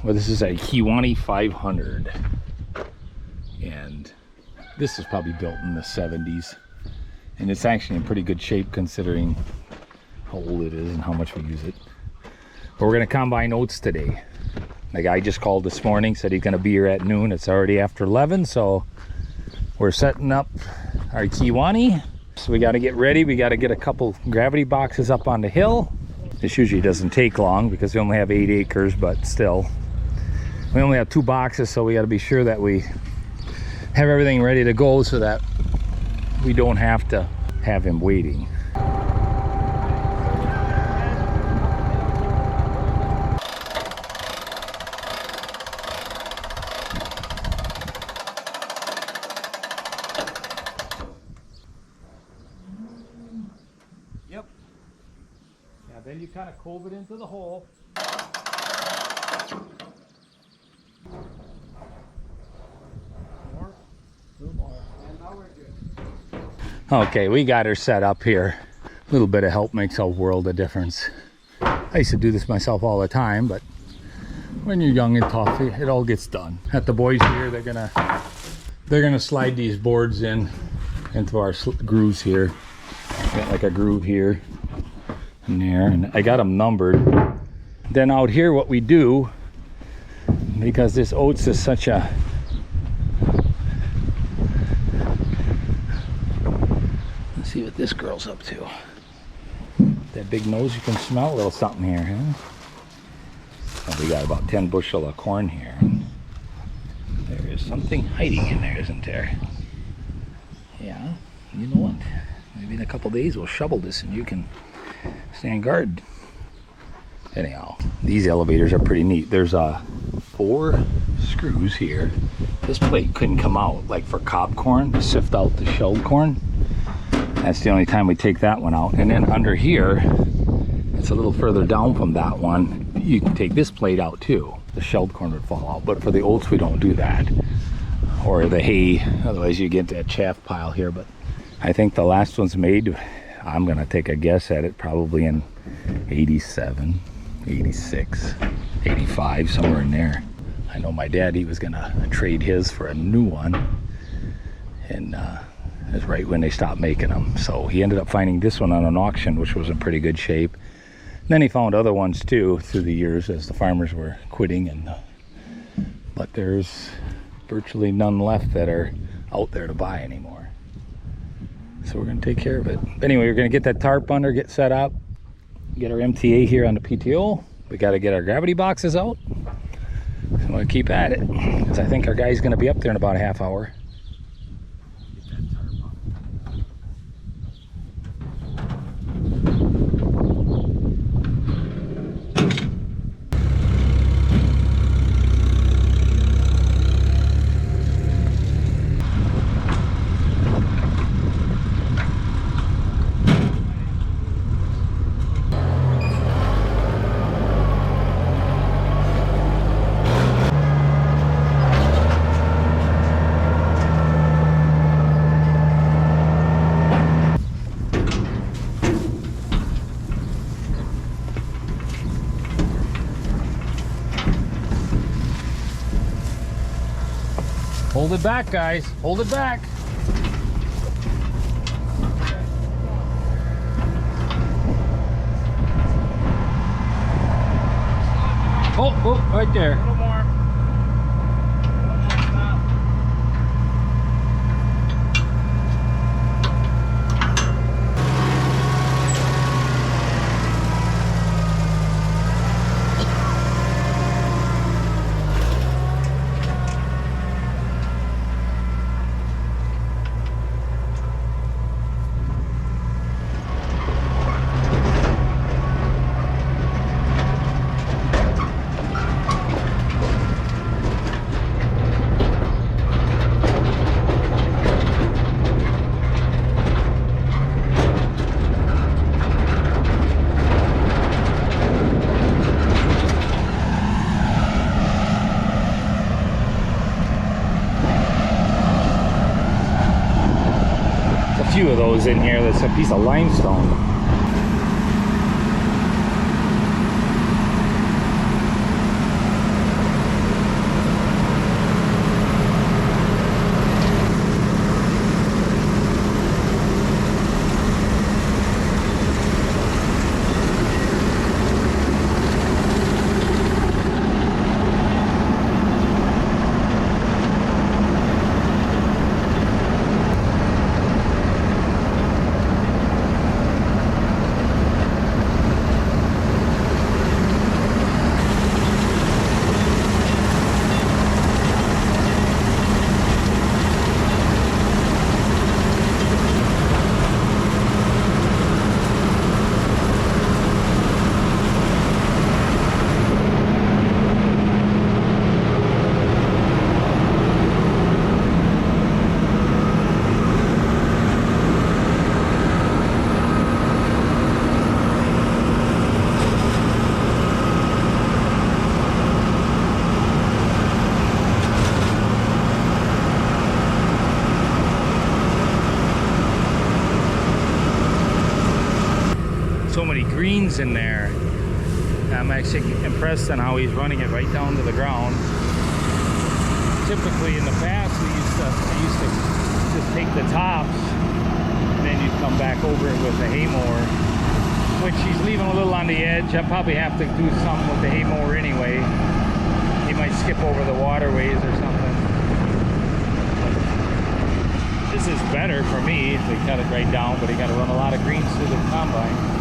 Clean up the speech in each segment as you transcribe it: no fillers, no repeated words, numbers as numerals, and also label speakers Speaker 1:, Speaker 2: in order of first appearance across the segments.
Speaker 1: Well, this is a Kiwani 500. And this was probably built in the 70s. And it's actually in pretty good shape considering how old it is and how much we use it. But we're gonna combine oats today. The guy just called this morning, said he's gonna be here at noon. It's already after 11, so we're setting up our Kiwani. So we gotta get ready. We gotta get a couple gravity boxes up on the hill. This usually doesn't take long because we only have 8 acres, but still. We only have 2 boxes, so we gotta be sure that we have everything ready to go so that we don't have to have him waiting. Yep. Yeah, then you kind of cove it into the hole. Okay, we got her set up here. A little bit of help makes a world of difference. I used to do this myself all the time, but when you're young and tough, it all gets done. At the boys here, they're gonna slide these boards into our grooves here. Got like a groove here and there, and I got them numbered. Then out here, what we do, because this oats is such a see what this girl's up to. That big nose, you can smell a little something here, huh? Oh, we got about 10 bushel of corn here. There is something hiding in there, isn't there? Yeah, you know what? Maybe in a couple days we'll shovel this and you can stand guard. Anyhow, these elevators are pretty neat. There's 4 screws here. This plate couldn't come out, like for cob corn, to sift out the shelled corn. That's the only time we take that one out. And then under here, it's a little further down from that one. You can take this plate out too. The shelled corn would fall out, but for the oats, we don't do that. Or the hay, otherwise you get that chaff pile here. But I think the last one's made, I'm gonna take a guess at it, probably in 87, 86, 85, somewhere in there. I know my dad, he was gonna trade his for a new one. And it was right when they stopped making them. So he ended up finding this one on an auction, which was in pretty good shape. And then he found other ones too through the years as the farmers were quitting. But there's virtually none left that are out there to buy anymore. So we're gonna take care of it. Anyway, we're gonna get that tarp under, get set up, get our MTA here on the PTO. We gotta get our gravity boxes out. So I'm gonna keep at it, because I think our guy's gonna be up there in about a half hour. Hold it back, guys. Hold it back. Oh, right there. A little more. Few of those in here. That's a piece of limestone. greens in there. I'm actually impressed on how he's running it right down to the ground. Typically in the past I used to just take the tops and then you'd come back over it with the hay mower, which he's leaving a little on the edge. I'll probably have to do something with the hay mower anyway. He might skip over the waterways or something. This is better for me if they cut it right down, but he got to run a lot of greens through the combine.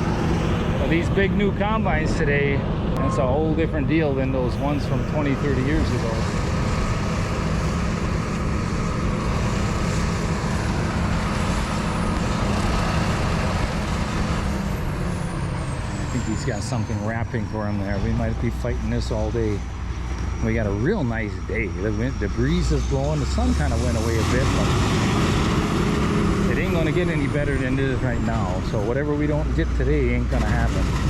Speaker 1: But these big new combines today, that's a whole different deal than those ones from 20, 30 years ago. I think he's got something wrapping for him there. We might be fighting this all day. We got a real nice day. The breeze is blowing. The sun kind of went away a bit, but it ain't going to get any better than this right now. So whatever we don't get today ain't going to happen.